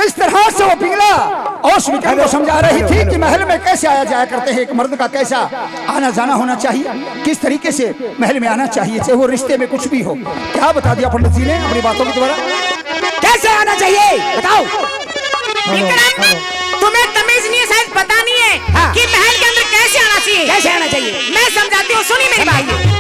इस तरह से वो पिघला और उस विक्रम को समझा रही थी कि महल में कैसे आया जाया करते हैं, एक मर्द का कैसा आना जाना होना चाहिए, किस तरीके से महल में आना चाहिए, चाहे वो रिश्ते में कुछ भी हो। क्या बता दिया पंडित जी ने अपनी बातों के द्वारा, कैसे आना चाहिए बताओ। विक्रम, तुम्हें तमीज नहीं है, शायद पता नहीं है कि महल के अंदर कैसे आना चाहिए। कैसे आना चाहिए मैं समझाती हूँ, सुनी मेरी बात।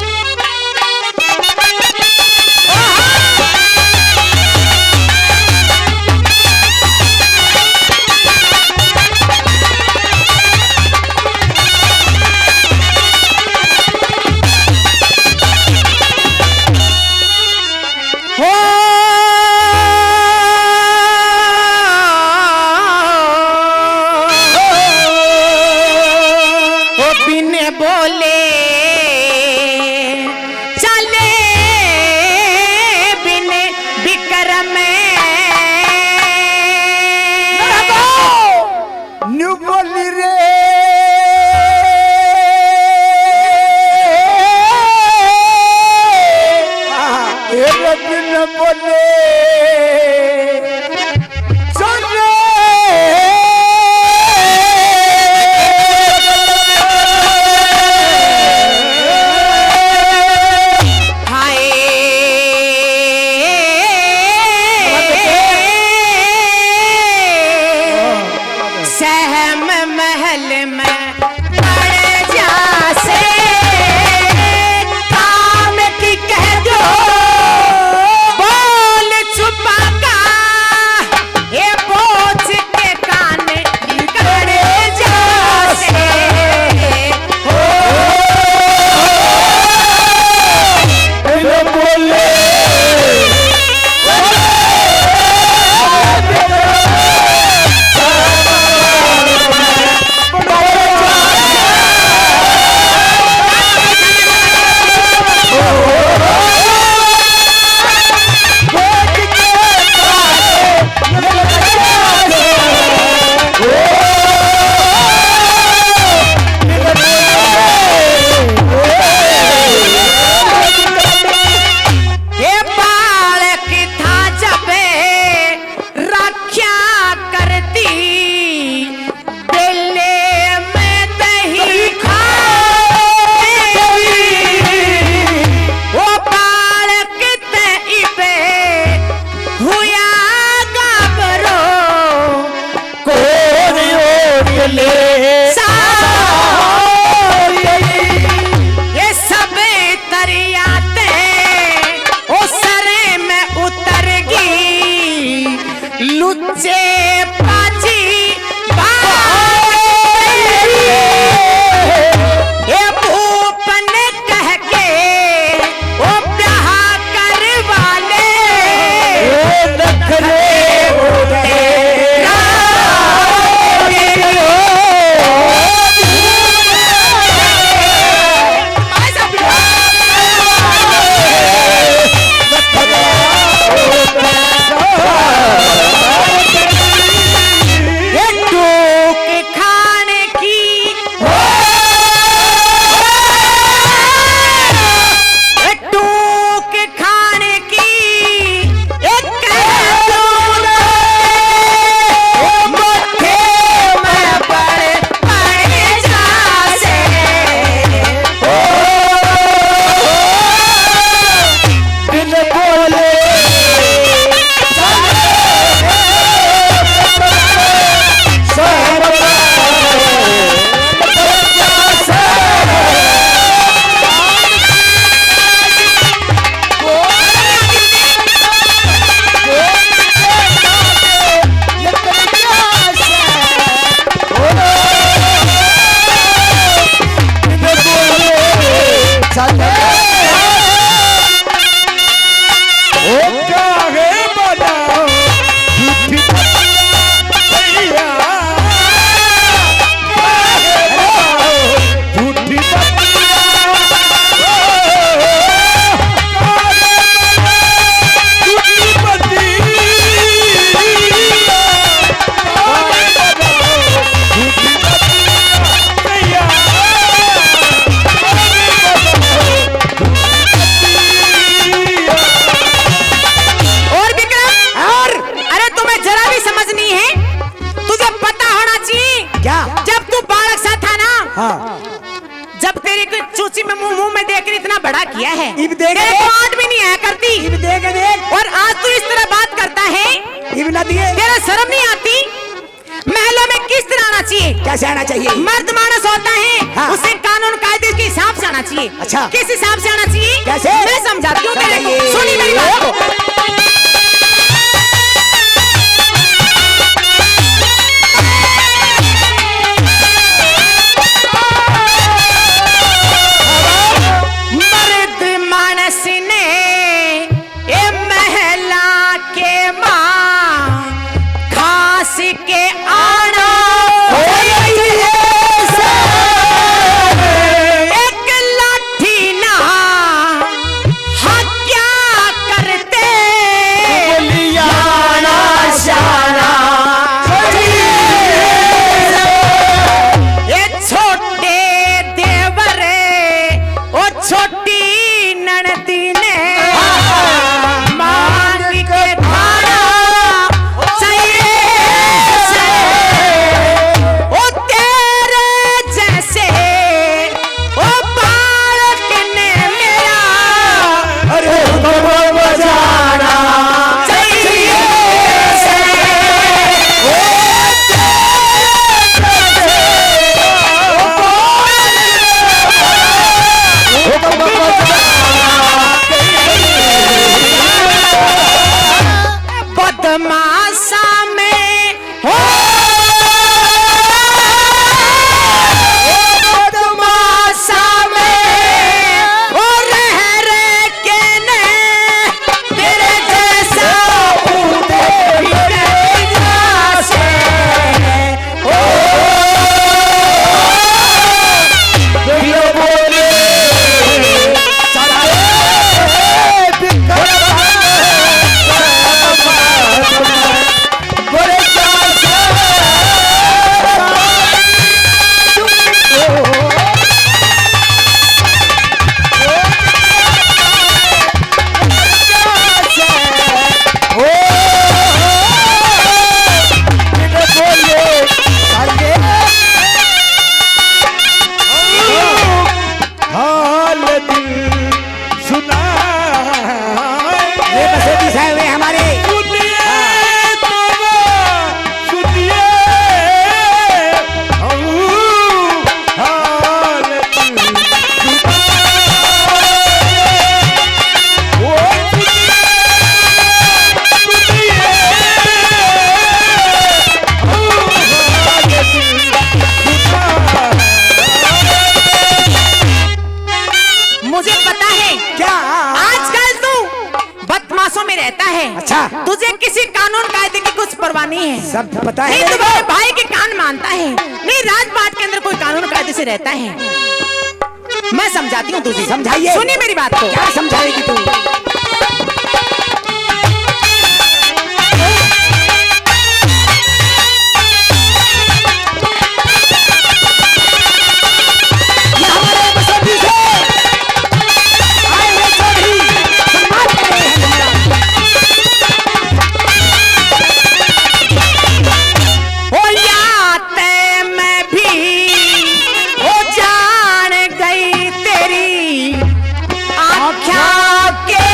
किया है। इब देख तेरे को आंट भी नहीं आया करती। इब देख और आज तू इस तरह बात करता है, इब ना दिए तेरा शर्म नहीं आती? महलों में किस तरह आना चाहिए? कैसे आना चाहिए? मर्द मानस होता है, हाँ। उसे कानून कायदे के हिसाब से आना चाहिए। अच्छा। किस हिसाब से आना चाहिए? कैसे? मैं समझाती हूँ तेरे को, समझाइए। सुनी मेरी बात को। मर्द मानस ने ए महला के माँ खास के आना एक लाठी ना हाँ क्या करते ये छोटे देवरे ओ छोटी ननदी ने मांग के खाना चाहिए से। ओ तेरे जैसे ओ बालक ने मेरा बजाना चाहिए से। बदमाशा में हो बदमाशा में हो रह के ने तेरे जैसा उड़े से ओ ये बसेती साहब है हमारे मुझे पता है क्या? आजकल तू बदमाशों में रहता है। अच्छा। तुझे किसी कानून कायदे की कुछ परवाह नहीं है। सब पता है नहीं मेरे तुम्हारे को। भाई के कान मानता है, नहीं राजपाट के अंदर कोई कानून कायदे से रहता है। मैं समझाती हूँ तुझे। समझाइए। सुनिए मेरी बात को। क्या समझाएगी तू? ये हमारे बसंती से आए हुए चौधरी सम्मान कर रहे हैं तुम्हारा। ओ याते मैं भी ओ जान गई तेरी आँखों के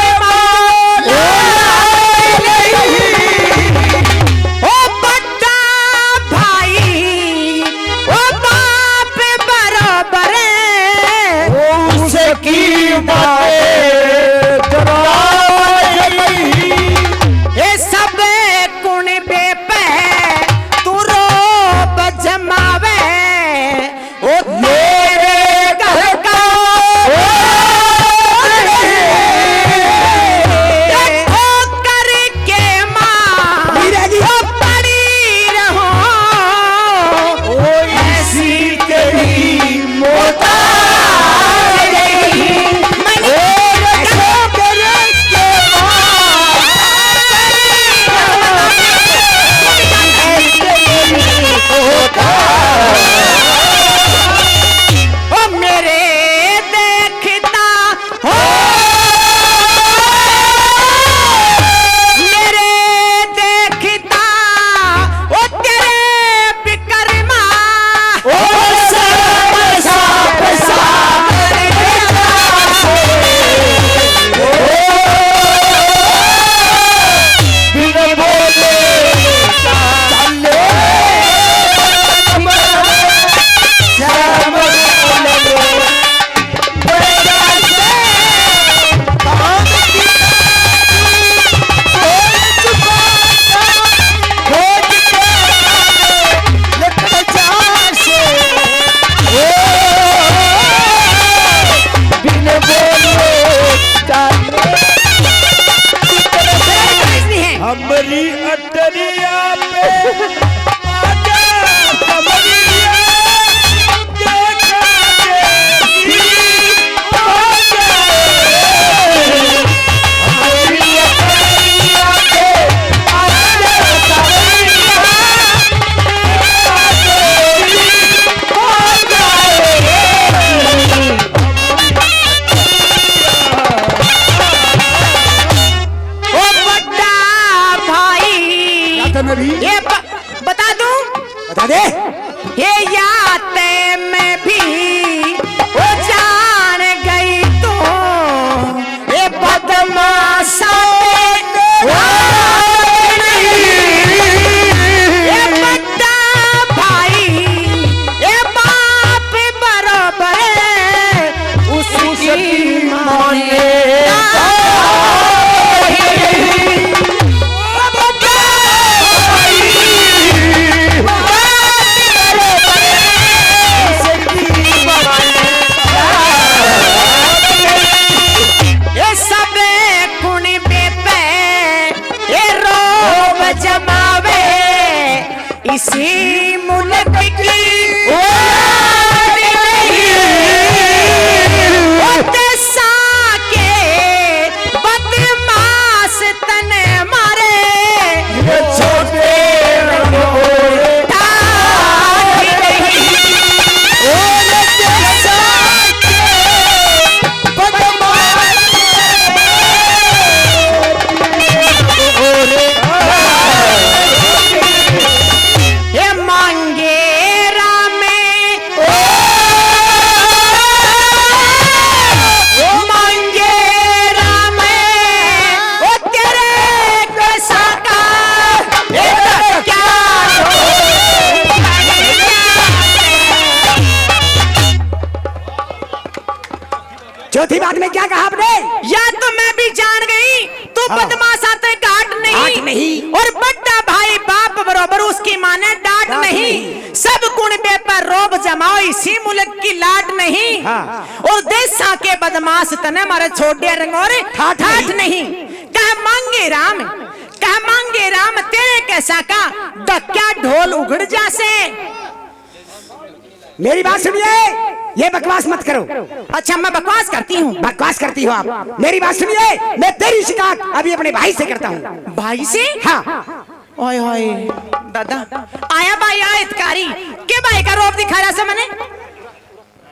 बता दूं, बता दे। ये याते में भी वो जान गई तो ये बदमाशा ये बड़ा भाई ये बाप बराबर उसकी माने इसी मुल्क की देशा के बदमाश तने मारे छोटे चौथी बात में क्या कहा आपने? या तो मैं भी जान गई तो बदमाश आते डांट नहीं और बड़ा भाई बाप बरोबर उसकी माने डांट नहीं। सब कुनबे पर रोब जमाओ इसी मुल्क की लाट नहीं। और देशा के बदमाश तने मारे छोटे रंगोरे ठाठ नहीं। कह मांगे राम तेरे कैसा का डक्या ढोल उगड़ जासे। मेरी बात सुनिए, ये बकवास मत करो। अच्छा मैं बकवास करती हूँ? बकवास करती हो आप। मेरी बात सुनिए, मैं तेरी शिकायत अभी अपने भाई से करता हूँ। भाई से? हाँ। ओए होए दादा आया भाई आयतकारी के भाई का रोब दिखा रहा से मैंने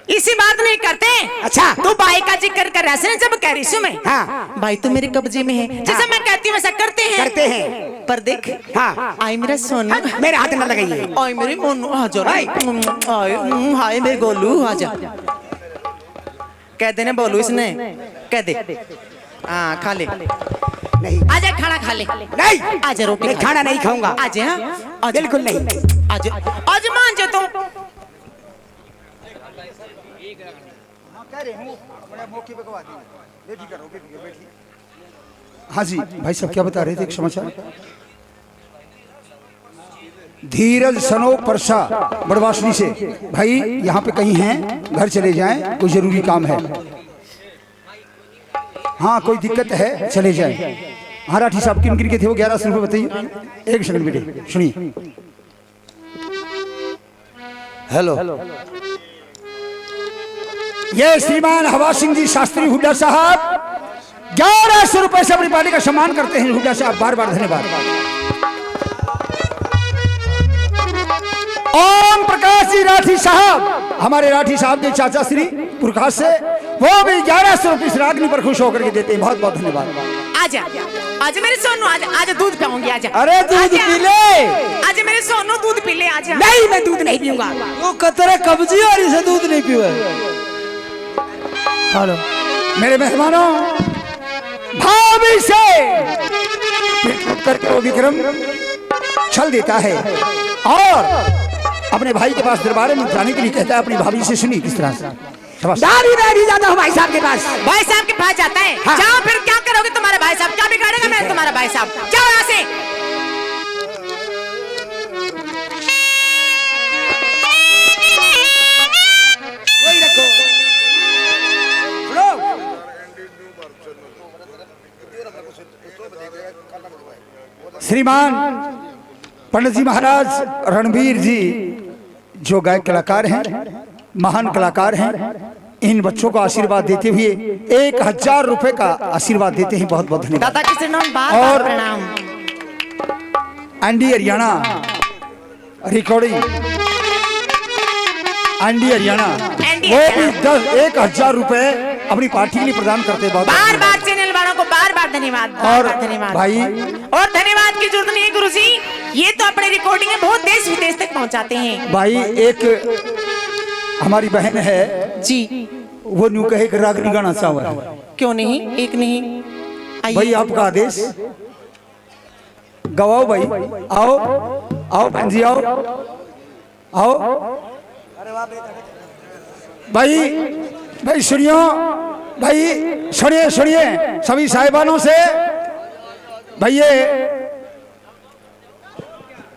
इसी बात नहीं करते। अच्छा तो भाई का जिक्र कर रहा है जब कह रही मैं। हाँ। भाई तो मेरे कब्जे में है जैसा मैं कहती हूँ वैसा करते हैं पर देख हाँ। आई मेरा सोना मेरे हाथ न लगाइए। आई मेरी मोनू आ जा हाय मेरे गोलू आ जा। कह देने बोलू इसने कह दे हाँ खा ले नहीं आजा खाना खा ले नहीं आजा रोटी मैं खाना नहीं खाऊंगा आजा हाँ बिल्कुल नहीं आजा आज मान जा तो हाँ जी भाई साहब क्या बता रहे थे? एक समाचार धीरज सनो परसा बड़वासनी से भाई यहाँ पे कहीं हैं, घर चले जाएं, कोई जरूरी काम है। हाँ कोई दिक्कत है चले जाएं। हाँ राठी साहब किन किन के थे वो 1100 रुपये बताइए। एक सेकंड बेटे सुनिए। हेलो ये श्रीमान हवा सिंह जी शास्त्री हुड्डा साहब 1100 रुपए से अपनी पार्टी का सम्मान करते हैं। हुड्डा साहब बार बार धन्यवाद। ओम प्रकाश जी राठी साहब हमारे राठी साहब के चाचा श्री पुरखास से वो भी 1100 रुपये इस रागनी पर खुश होकर के देते हैं। बहुत बहुत धन्यवाद। आजा आज मेरे सोनू आजा दूध पिलाऊंगी आजा। अरे दूध पी ले। आज मेरे सोनू दूध पी ले आजा। नहीं मैं दूध नहीं पीऊंगा। वो कतरे कब्जी और इसे दूध नहीं पीवे। हेलो मेरे मेहमानों भाभी से पिट करके वो विक्रम छल देता है और अपने भाई के पास दरबार में जाने के लिए कहता है। अपनी भाभी से सुनी किस तरह से। मैं भी जाता हूँ भाई साहब के पास। भाई साहब के पास जाता है। हाँ। जाओ फिर क्या करोगे तुम्हारे भाई साहब? क्या बिगाड़ेगा मैं तुम्हारा भाई साहब? जाओ यहाँ से। वही रखो। श्रीमान पंडित जी महाराज रणवीर जी जो गायक कलाकार हैं, महान कलाकार हैं, इन बच्चों को आशीर्वाद देते हुए 1000 रुपए का आशीर्वाद देते हैं। बहुत बहुत धन्यवाद। दादा के चरणों में बार और बार प्रणाम। Andy Haryana recording, Andy Haryana वो भी 1000 रुपए अपनी पार्टी के लिए प्रदान करते हैं। बार बार चैनल वालों को बार बार धन्यवाद। और धन्यवाद भाई, और धन्यवाद की जरूरत नहीं है गुरुजी, ये तो अपने रिकॉर्डिंग में बहुत देश विदेश तक पहुंचाते हैं। भाई एक हमारी बहन है जी, वो न्यू कहे कि रागनी गाना चाहता है। क्यों नहीं, एक नहीं, आइए। भाई आपका आदेश गवाओ। भाई आओ आओ बहन जी आओ आओ। भाई भाई सुनियो, भाई सुनिए सुनिए सभी साहिबानों से। भाई ये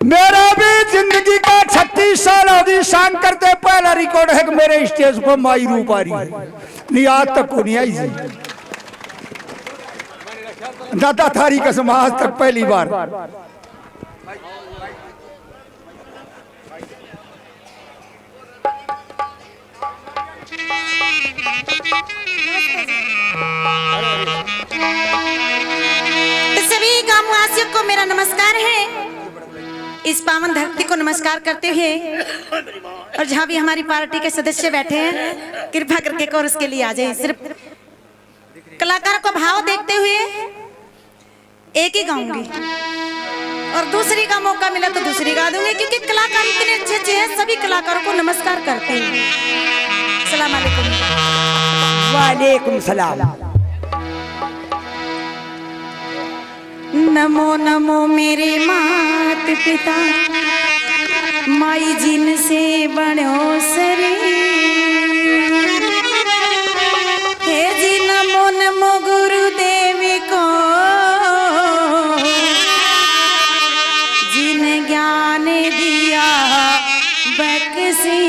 मेरा भी जिंदगी का 36 साल होगी शान करते पहला रिकॉर्ड है कि मेरे स्टेज पर माई रूप आ रही है। नहीं आज तक को नहीं आई जी, दादा थारी कसम आज तक पहली बार। सभी गांववासियों को मेरा नमस्कार है। इस पावन धरती को नमस्कार करते हुए, और जहाँ भी हमारी पार्टी के सदस्य बैठे हैं, कृपा करके कोरस के लिए आ जाए। सिर्फ कलाकार को भाव देखते हुए एक ही गाऊंगी, और दूसरी का मौका मिला तो दूसरी गा दूंगी, क्योंकि कलाकार इतने अच्छे अच्छे हैं। सभी कलाकारों को नमस्कार करते हैं। अस्सलाम वालेकुम। वालेकुम सलाम। नमो नमो मेरे मात पिता, माई जिन से बनो सरे। हे जी नमो नमो गुरुदेव को, जिन ज्ञान दिया बख्शी।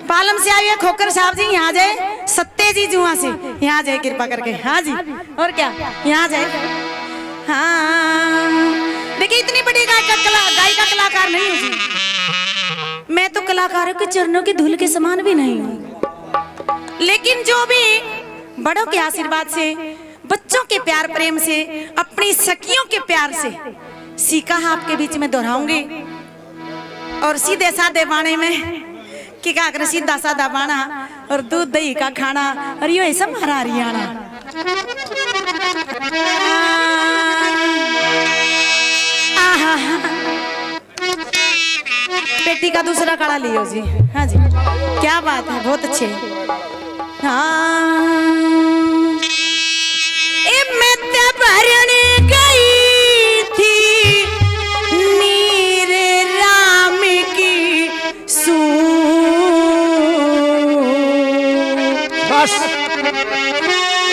पालम से आइए खोकर साहब जी, यहाँ जाए। सत्ते जी जुआ से यहाँ जाए कृपा करके। हाँ जी, और क्या यहाँ जाए। हाँ देखिए, इतनी बड़ी गायिका कलाकार नहीं हूँ जी मैं, तो कलाकारों के चरणों की धूल के समान भी नहीं हूँ। लेकिन जो भी बड़ों के आशीर्वाद से, बच्चों के प्यार प्रेम से, अपनी सखियों के प्यार से सीखा आपके बीच में दोहराऊंगी। और सीधे साधे बाणे में कि क्या कर, सीधा साधा बाणा और दूध दही का खाना, और यो ऐसा हमारा हरियाणा। पेटी का दूसरा कड़ा लियो जी। हाँ जी, क्या बात है, बहुत अच्छे। हाँ मैं भरने गई थी नीर राम की सू, बस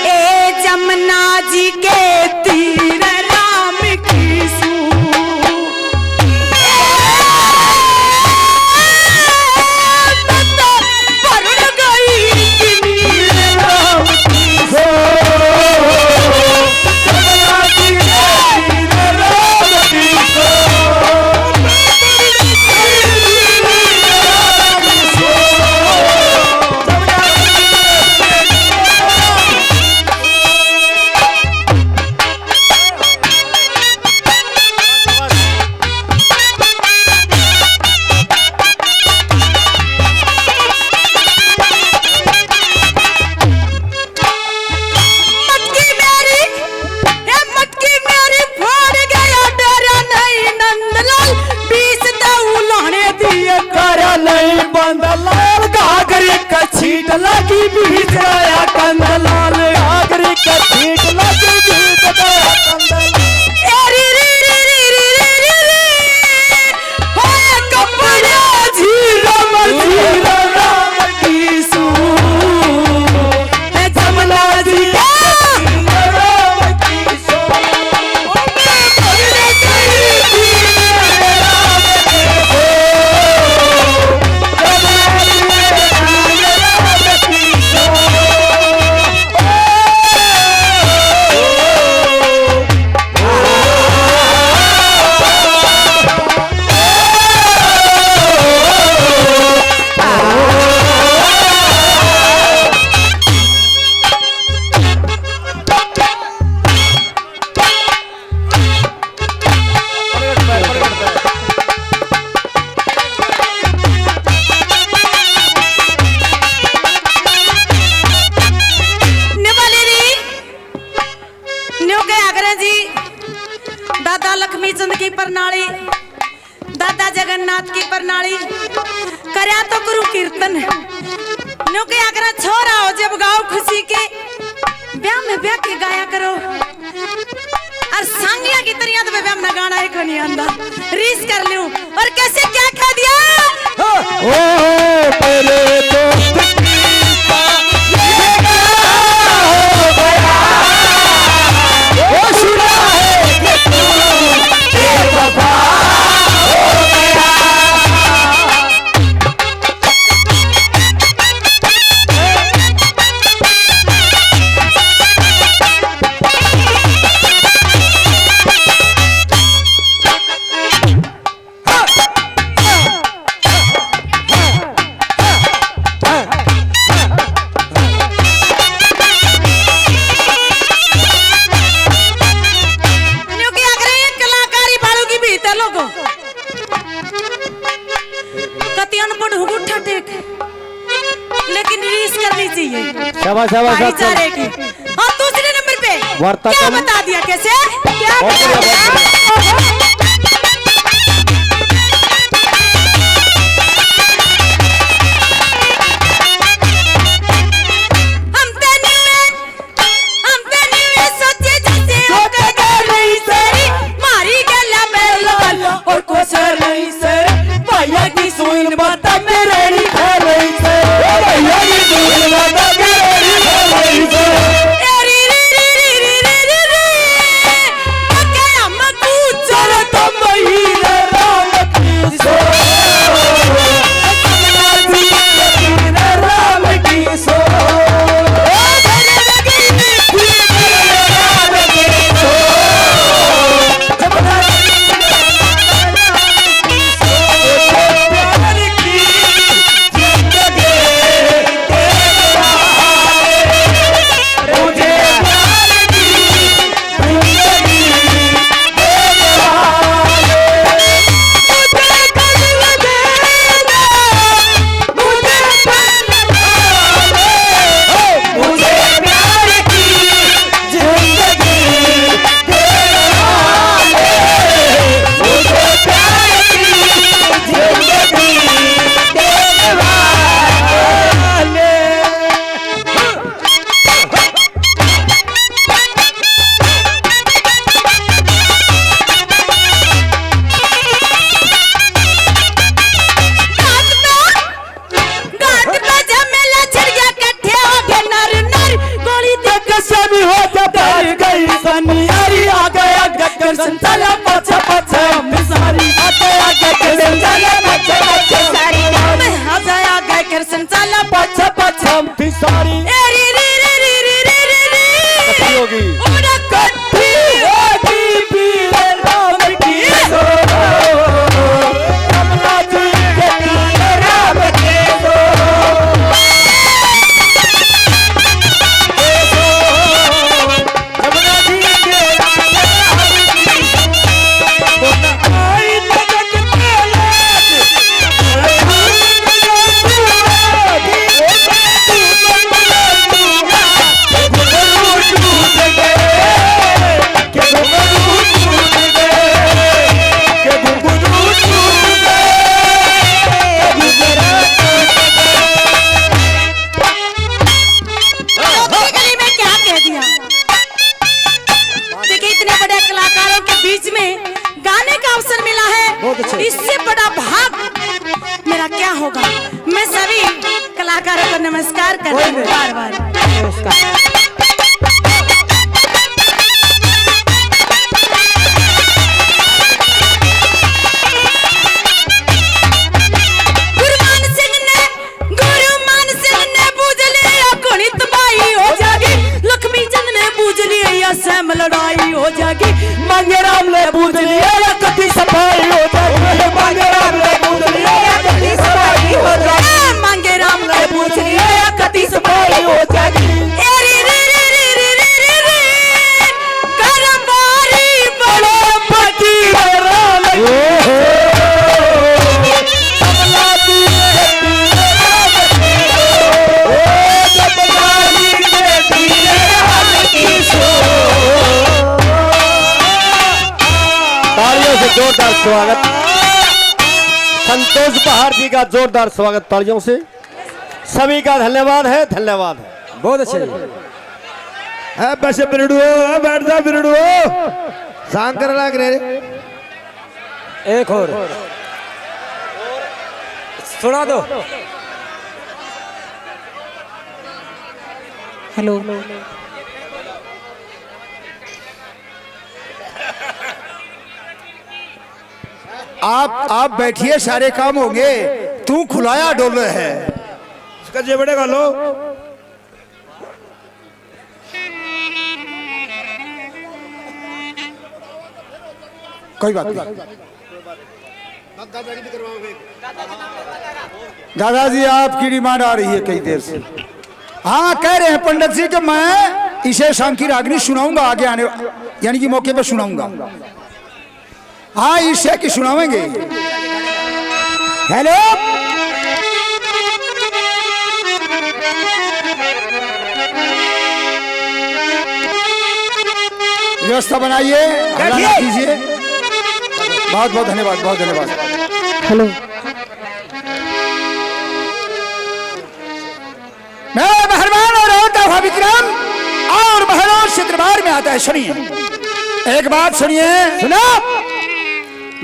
ए जमुना जी के तीर राम की सू। लगी बीच आया कंदलाल आगरी के ठीक लगी बीच आया कंदलाल री री री री री री री री होए कपड़ा झीरा मझीरा राम की सू जमुना जी राम की सू दादा लक्ष्मी चंद की प्रणाली, दादा जगन्नाथ की प्रणाली करया तो गुरु कीर्तन न्यू के अगर छोरा हो जब गाओ खुशी के ब्याह में ब्याह के गाया करो और सांगिया की तरिया तो ब्याह में गाना है खनी आंदा रीस कर लूं और कैसे क्या कह दिया ओ तेरे दोस्त की ये क्या हो गया वो सुना है कि तू बेवफा हो गया लेकिन रीस करनी चाहिए शाबाश शाबाश भाईचारे की। और दूसरे नंबर पे वार्ता क्या करें। बता दिया कैसे क्या बहुत बता बढ़िया, दिया? कलाकारों को नमस्कार कर रहे हैं बार बार। सैम लड़ाई हो जाएगी, मांगे राम ले बूझ लिया या कति सफाई हो जाएगी, मांगे राम ले बूझ लिया या कति सफाई हो जाएगी, मांगे राम ले बूझ लिया या कति सफाई हो जाएगी। करमारी बड़ो पति राम जोरदार स्वागत, संतोष बहार जी का जोरदार स्वागत तालियों से। सभी का धन्यवाद है, धन्यवाद है। बहुत अच्छे। बस बिरड़ुओ बैठ जा बिरड़ुओ, सांकर लग रहे। एक और सुना दो। हेलो आप बैठिए, सारे काम होंगे। तू खुलाया डोल है उसका जेबड़े का लो। कोई बात नहीं। दादाजी आपकी डिमांड आ रही है कई देर से। हाँ कह रहे हैं पंडित जी कि मैं इसे शांकी रागनी सुनाऊंगा आगे आने यानी कि मौके पर सुनाऊंगा। हाँ ईशा की सुनावेंगे। हेलो व्यवस्था बनाइए, कीजिए। बहुत बहुत धन्यवाद, बहुत धन्यवाद। हेलो मैं मेहरबान और होता हुआ विक्रम और महलों से दरबार में आता है। सुनिए एक बात, सुनिए। सुनो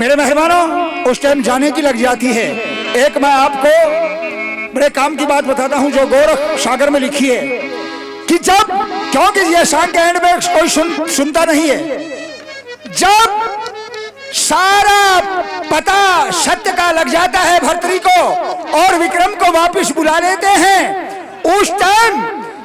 मेरे मेहरबानों, उस टाइम जाने की लग जाती है। एक मैं आपको बड़े काम की बात बताता हूं जो गोरख सागर में लिखी है कि जब, क्योंकि ये शाम के एंड में कोई सुनता नहीं है, जब सारा पता सत्य का लग जाता है भर्तरी को और विक्रम को वापस बुला लेते हैं, उस टाइम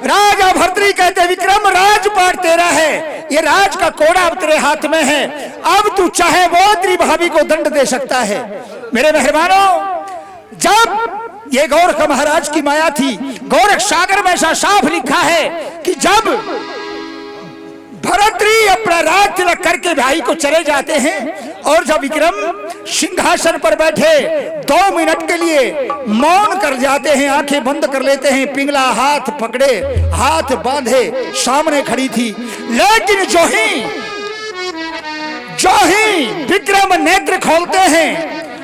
राजा भर्तरी कहते विक्रम राजपाट तेरा है, ये राज का कोड़ा अब तेरे हाथ में है, अब तू चाहे वो तेरी भाभी को दंड दे सकता है। मेरे मेहरबानों, जब ये गोरख महाराज की माया थी, गोरख सागर में ऐसा साफ लिखा है कि जब भरतरी अपना राज तिलक करके भाई को चले जाते हैं और जब विक्रम सिंहासन पर बैठे 2 मिनट के लिए मौन कर जाते हैं, आंखें बंद कर लेते हैं, पिंगला हाथ पकड़े, हाथ बांधे सामने खड़ी थी। लेकिन जो ही विक्रम नेत्र खोलते हैं,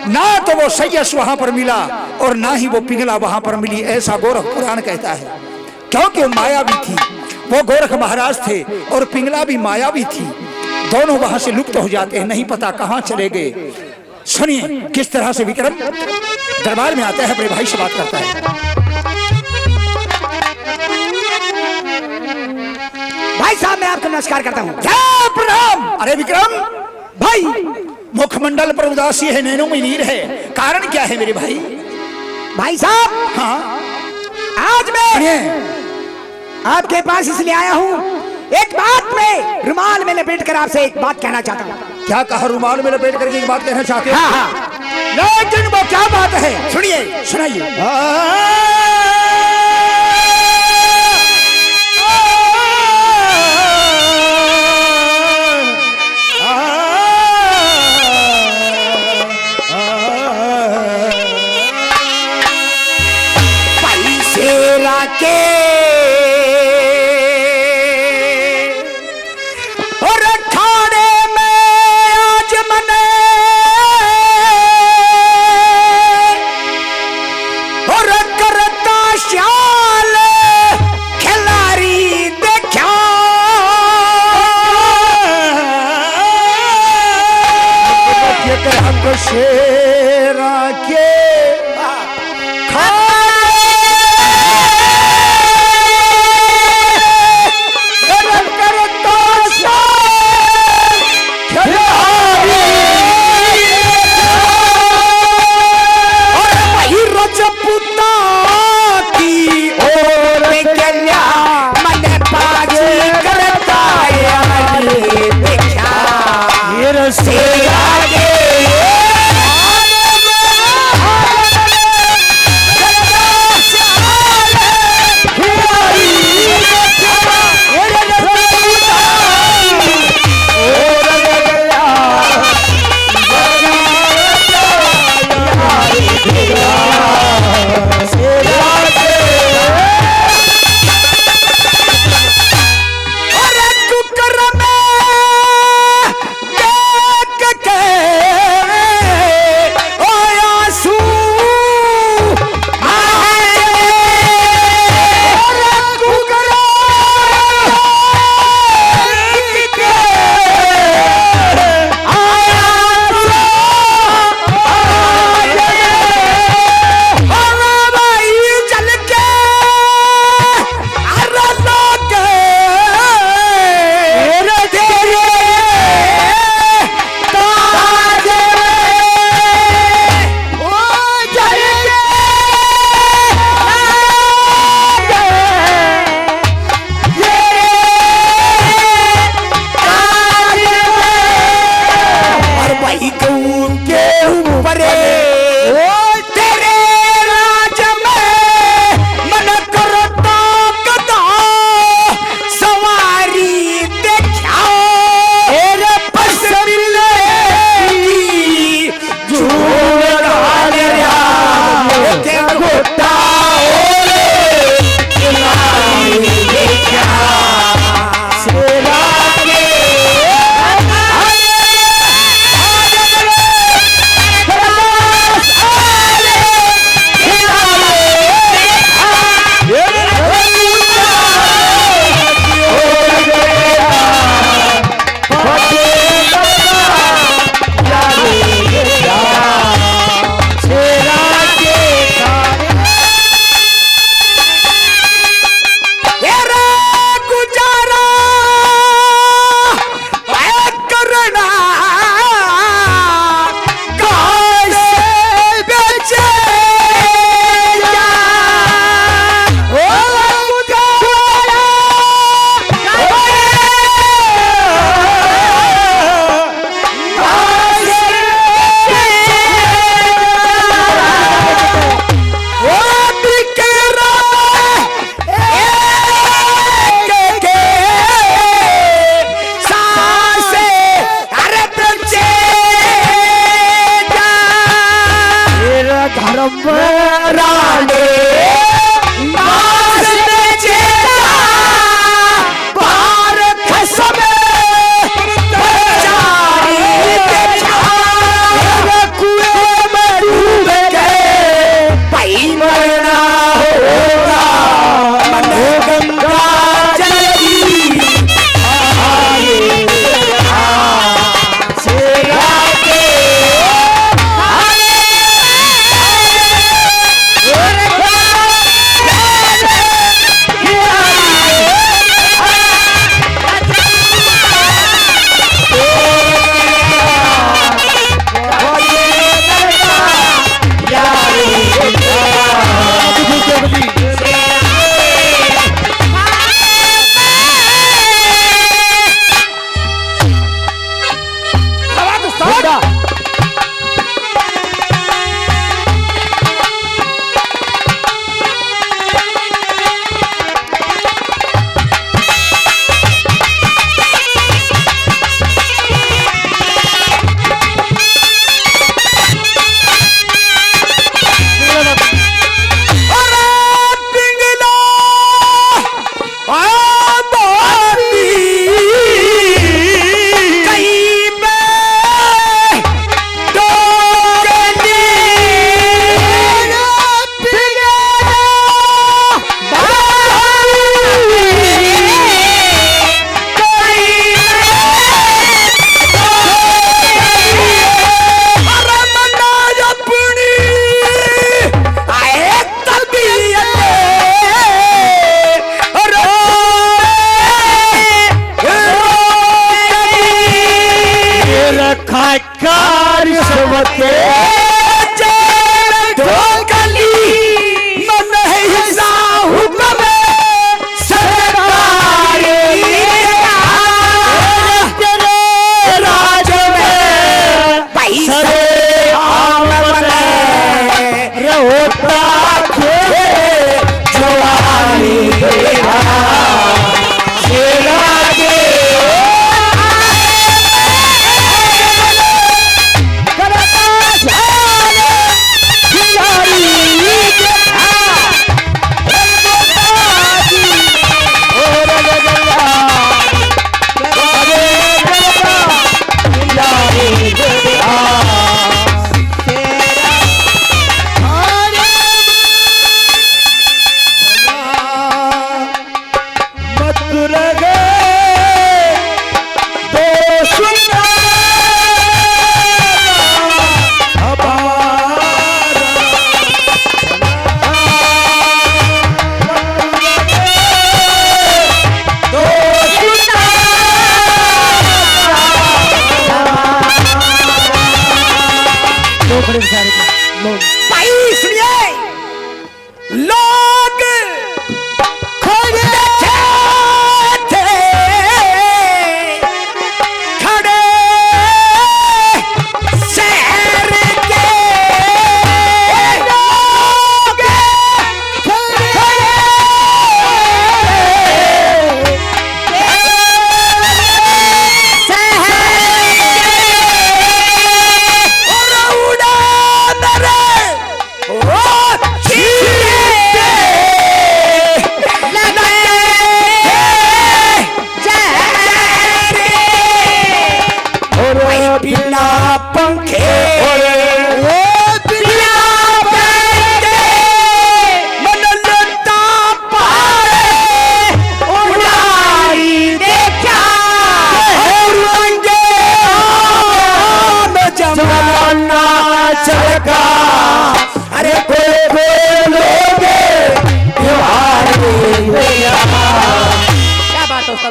ना तो वो सैयस वहां पर मिला और ना ही वो पिंगला वहां पर मिली, ऐसा गोरख पुराण कहता है। क्योंकि वो मायावी थी, वो गोरख महाराज थे और पिंगला भी मायावी थी, दोनों वहां से लुप्त हो जाते हैं, नहीं पता कहां चले गए। सुनिए किस तरह से विक्रम दरबार में आता है, अपने भाई से बात करता है। भाई साहब मैं आपको नमस्कार करता हूँ। क्या प्रणाम। अरे विक्रम भाई, मुखमंडल पर उदासी है, नैनों में नीर है, कारण क्या है मेरे भाई? भाई साहब हाँ आज मैं आपके पास इसलिए आया हूँ, एक बात में रुमाल में लपेट कर आपसे एक बात कहना चाहता हूँ। क्या कहा? रुमाल में लपेट करके एक बात कहना चाहते हो? हाँ हाँ, लेकिन वो क्या बात है? सुनिए, सुनाइए। शेरा के खाने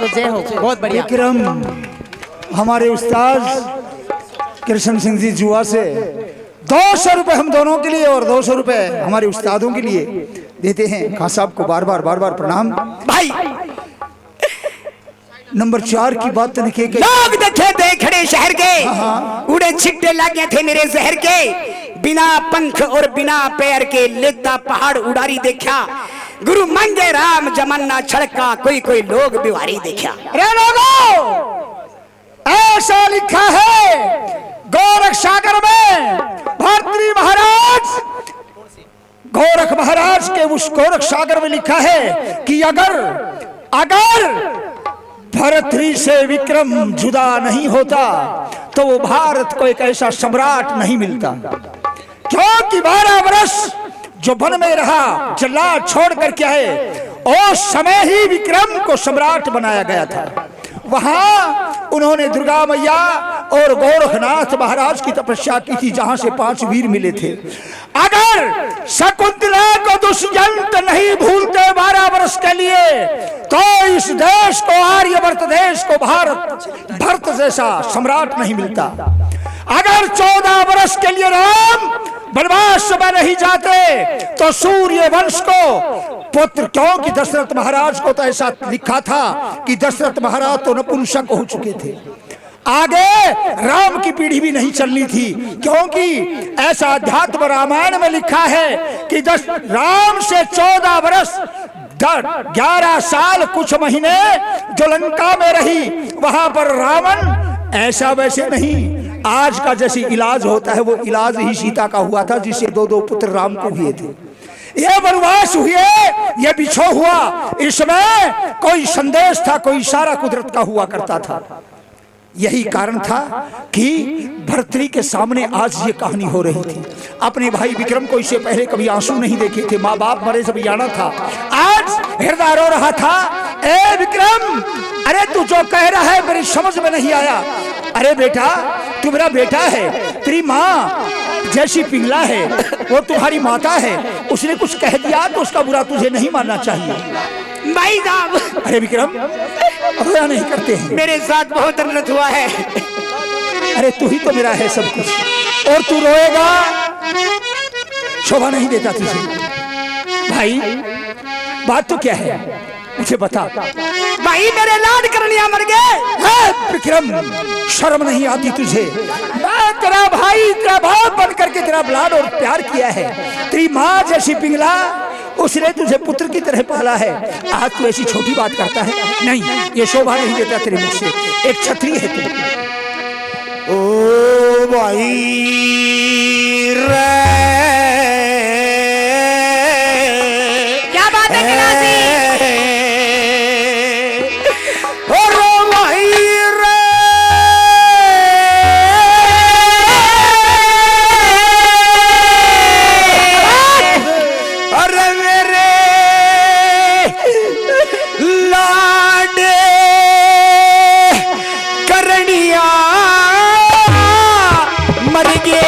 बाबा जय हो, बहुत बढ़िया। विक्रम, हमारे उस्ताद कृष्ण सिंह जी जुआ से 200 रुपए हम दोनों के लिए और 200 रुपए हमारे उस्तादों के लिए देते हैं। खान साहब को बार बार प्रणाम। भाई नंबर 4 की बात तो नहीं लोग देखे देखड़े शहर के, उड़े छिट्टे लगे थे मेरे जहर के, बिना पंख और बिना पैर के लेता पहाड़ उड़ारी देखा, गुरु मंगे राम जमन्ना छड़का, कोई कोई लोग बिवारी देखा। अरे लोगों, ऐसा लिखा है गोरख सागर में भर्तृहरि महाराज, गोरख महाराज के उस गोरख सागर में लिखा है कि अगर भर्तृहरि से विक्रम जुदा नहीं होता तो वो भारत को एक ऐसा सम्राट नहीं मिलता, क्योंकि 12 वर्ष जो वन में रहा जल्लाद छोड़ कर क्या है, उस समय ही विक्रम को सम्राट बनाया गया था। वहां उन्होंने दुर्गा मैया और गोरखनाथ महाराज की तपस्या की थी, जहां से 5 वीर मिले थे। अगर शकुंतला को दुष्यंत नहीं भूलते 12 वर्ष के लिए, तो इस देश को, आर्यवर्त देश को भरत जैसा सम्राट नहीं मिलता। अगर 14 वर्ष के लिए राम वनवास में नहीं जाते तो सूर्य वंश को पुत्र, क्योंकि दशरथ महाराज को तो ऐसा लिखा था कि दशरथ महाराज तो नपुंसक हो चुके थे, आगे राम की पीढ़ी भी नहीं चलनी थी, क्योंकि ऐसा अध्यात्म रामायण में लिखा है कि राम से 14 वर्ष 11 साल कुछ महीने जो लंका में रही, वहां पर रावण ऐसा वैसे नहीं, आज का जैसे इलाज होता है वो इलाज ही सीता का हुआ था, जिससे 2 पुत्र राम को हुए थे। ये वनवास हुए, ये बिछो हुआ, इसमें कोई संदेश था, कोई इशारा कुदरत का हुआ करता था। यही कारण था कि भर्तृहरि के सामने आज ये कहानी हो रही थी। अपने भाई विक्रम को इससे पहले कभी आंसू नहीं देखे थे, माँ बाप मरे सब जाना था, आज हृदय रो रहा था। ए विक्रम, अरे तू जो कह रहा है मेरी समझ में नहीं आया। अरे बेटा, तू मेरा बेटा है, तेरी माँ जैसी पिंगला है वो तुम्हारी माता है, उसने कुछ कह दिया तो उसका बुरा तुझे नहीं मानना चाहिए। भाई साहब, अरे विक्रम, रोया नहीं करते हैं, मेरे साथ बहुत अनर्थ हुआ है। अरे तू ही तो मेरा है सब कुछ, और तू रोएगा शोभा नहीं देता तुझे। भाई बात तो क्या है मुझे बता। भाई मेरे लाड करनिया मर गए। विक्रम, शर्म नहीं आती तुझे? मैं तेरा भाई, तेरा बाप बन करके तेरा लाड और प्यार किया है। तेरी माँ जैसी पिंगला, उसने तुझे पुत्र की तरह पाला है, आज तू ऐसी छोटी बात करता है? नहीं, ये शोभा नहीं देता तेरे मुख से, एक क्षत्रिय है तू। ओ भाई रे, क्या बात है गिलासी? मर गए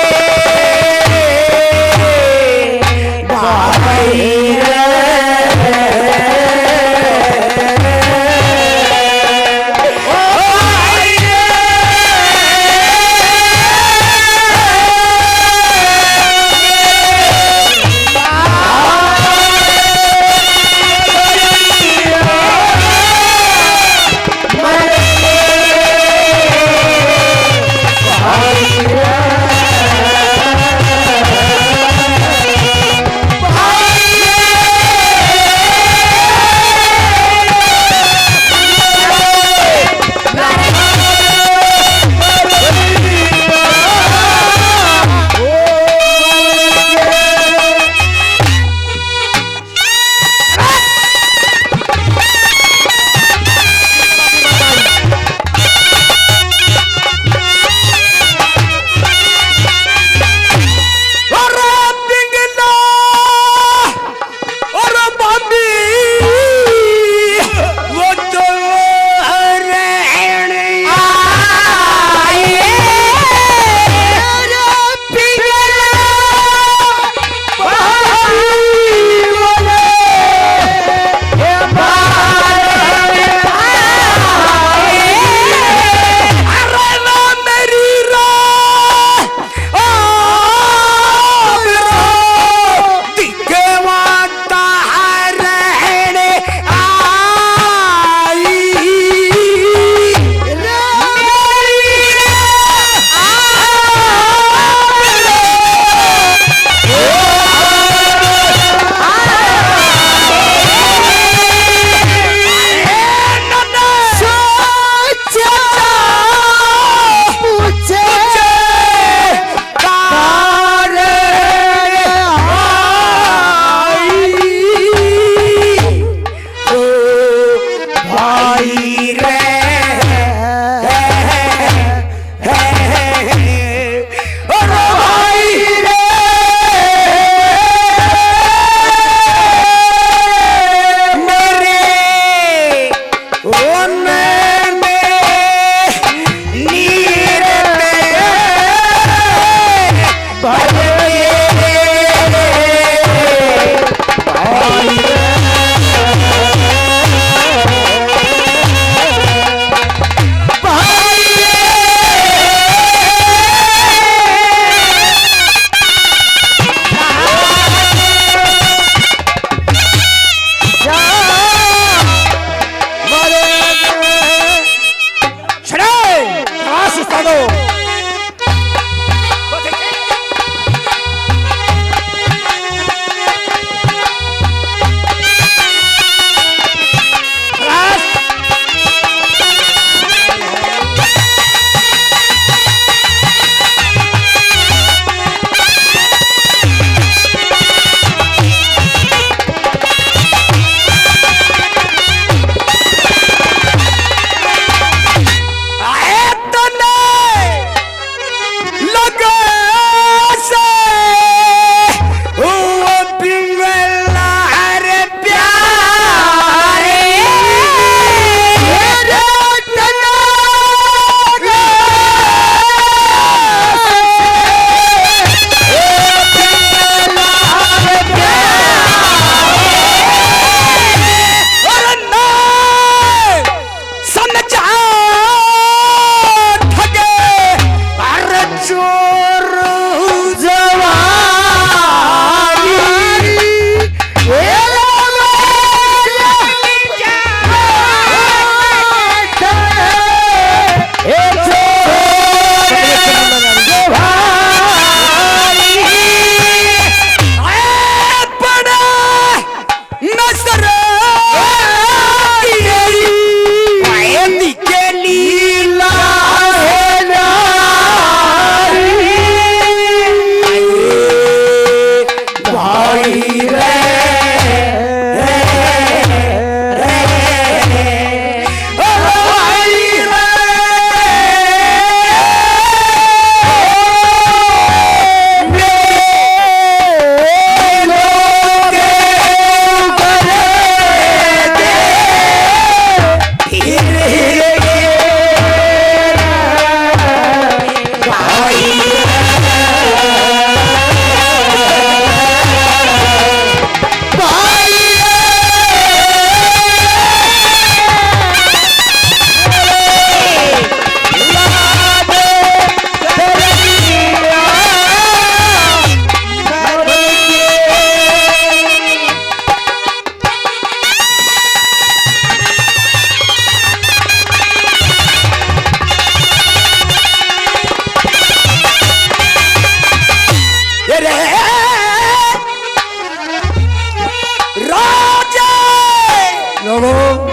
लोगों,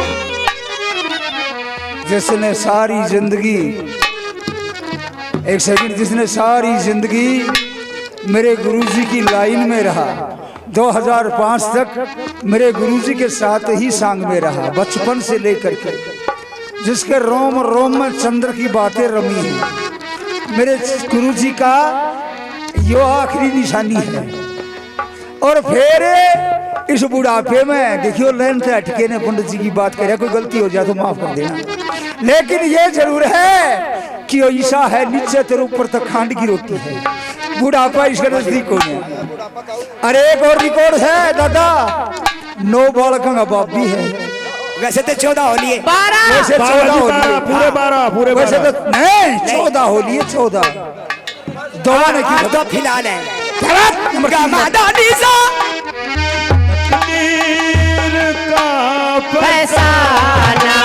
जिसने सारी जिंदगी, एक सेकंड, जिसने सारी जिंदगी मेरे गुरुजी की लाइन में रहा, 2005 तक मेरे गुरुजी के साथ ही सांग में रहा, बचपन से लेकर के, जिसके रोम रोम में चंद्र की बातें रमी हैं, मेरे गुरुजी का यो आखिरी निशानी है। और फिर इस बुढ़ापे में देखियो लाइन से हटके ने पंडित जी की बात करे, कोई गलती हो जाए तो माफ कर देना, लेकिन ये जरूर है कि ईसा है नीचे तेरे ऊपर तक खांड की रोटी है, बुढ़ापा इसका नजदीक हो गया। अरे एक और रिकॉर्ड है दादा, 9 बालकों का बाप भी है। वैसे तो 14 होली है, 12 वैसे 14 होली है, पूरे 12 पूरे वैसे तो नहीं 14 होली है, 14 दोनों ने की तो फिलहाल है फसाना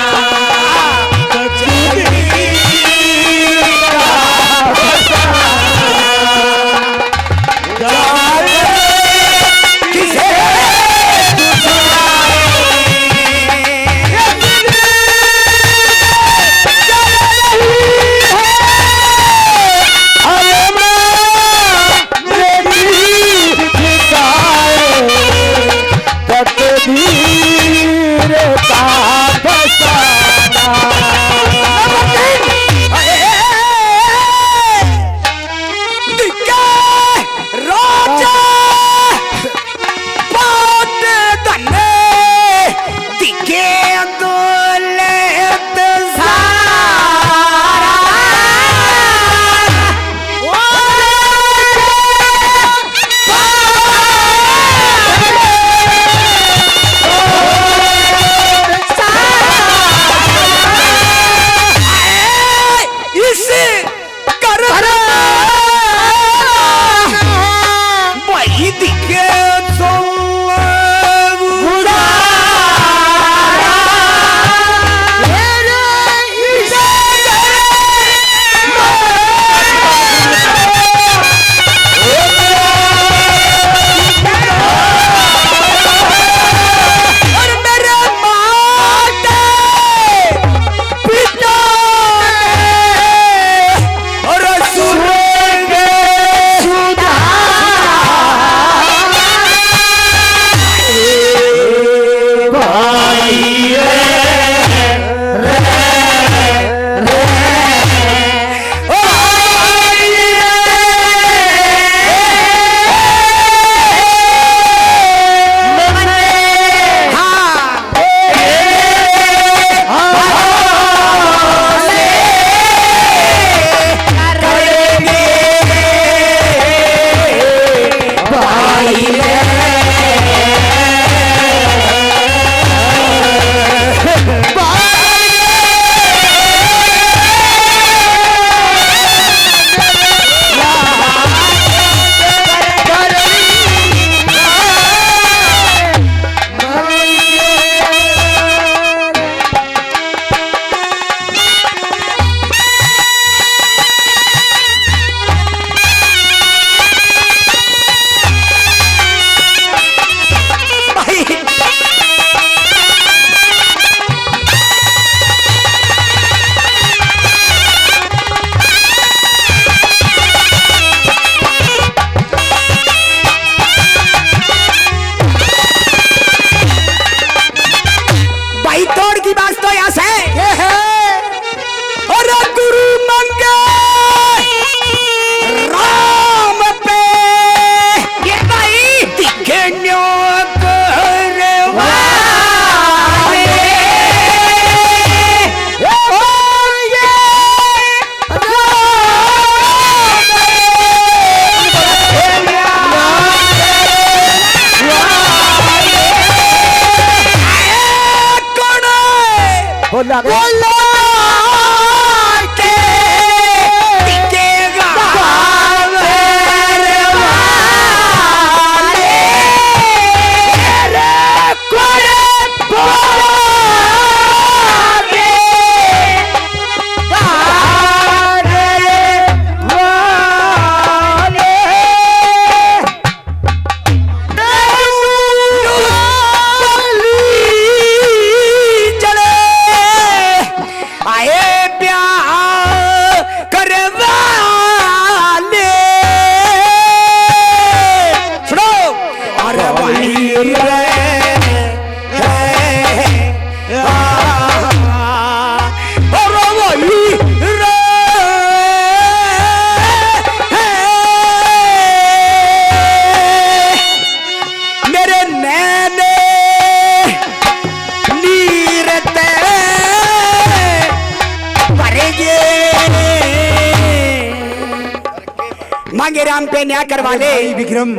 मांगे राम पे न्याय करवा ले। विक्रम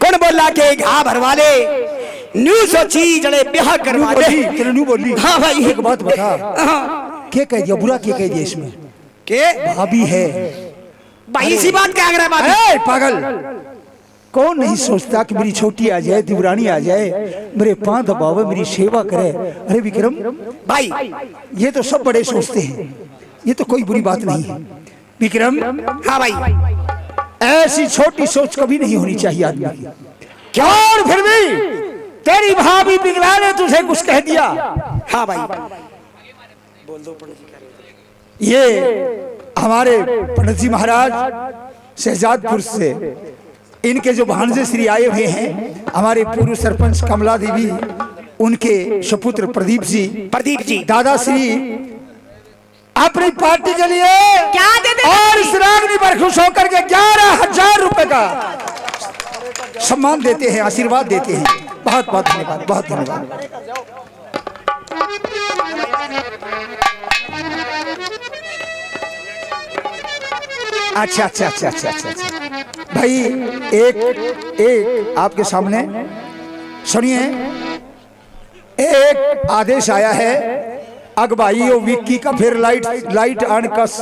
कौन बोला के घा भरवा ले, न्यू सोची जड़े ब्याह करवा ले। तेरे न्यू बोली। हाँ भाई एक बात बता, क्या कह दिया बुरा, क्या कह दिया इसमें? के भाभी है भाई, इसी बात का आग्रह बात। ए, पागल, कौन नहीं सोचता कि मेरी छोटी आ जाए, दिवरानी आ जाए, मेरे पांव दबावे, मेरी सेवा करे। अरे विक्रम भाई ये तो सब बड़े सोचते हैं, ये तो कोई बुरी बात नहीं है विक्रम। हाँ भाई, ऐसी छोटी सोच कभी नहीं होनी चाहिए आदमी की। क्या और फिर भी तेरी भाभी पिघला ने तुझे कुछ कह दिया? हाँ भाई, ये हमारे पंडित जी महाराज शहजादपुर से, इनके जो भांजे श्री आए हुए हैं, हमारे पूर्व सरपंच कमला देवी, उनके सुपुत्र प्रदीप जी, दादाश्री अपनी पार्टी के लिए क्या दे दे और इस रागनी पर खुश होकर के 11,000 रुपए का सम्मान देते हैं, आशीर्वाद देते हैं। बहुत बहुत धन्यवाद, बहुत धन्यवाद। अच्छा अच्छा अच्छा अच्छा अच्छा अच्छा भाई, एक आपके सामने सुनिए, एक आदेश आया है अगवाई और विक्की का। फिर लाइट ऑन कस,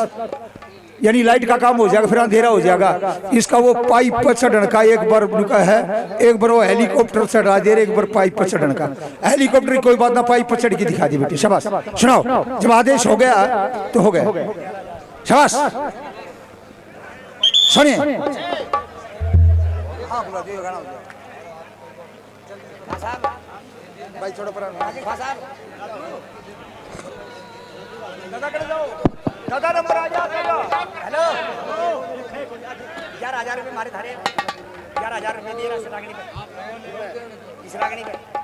यानी लाइट का काम हो जाएगा, फिर अंधेरा हो जाएगा। इसका वो पाइप पर चढ़ने का एक बार उनका है, एक बार वो हेलीकॉप्टर चढ़ा दे रहे, एक बार पाइप पर चढ़ने का। हेलीकॉप्टर की कोई बात ना, पाइप पर चढ़ के दिखा दी बेटी, शाबाश। सुनाओ, जब आदेश हो गया तो हो गया, शाबाश। सुनिए, भाई छोड़ो पर दादा नंबर आ जा। हेलो, 11,000 रुपये मारे धारे, 11,000 रुपये दिए इस रागनी पे।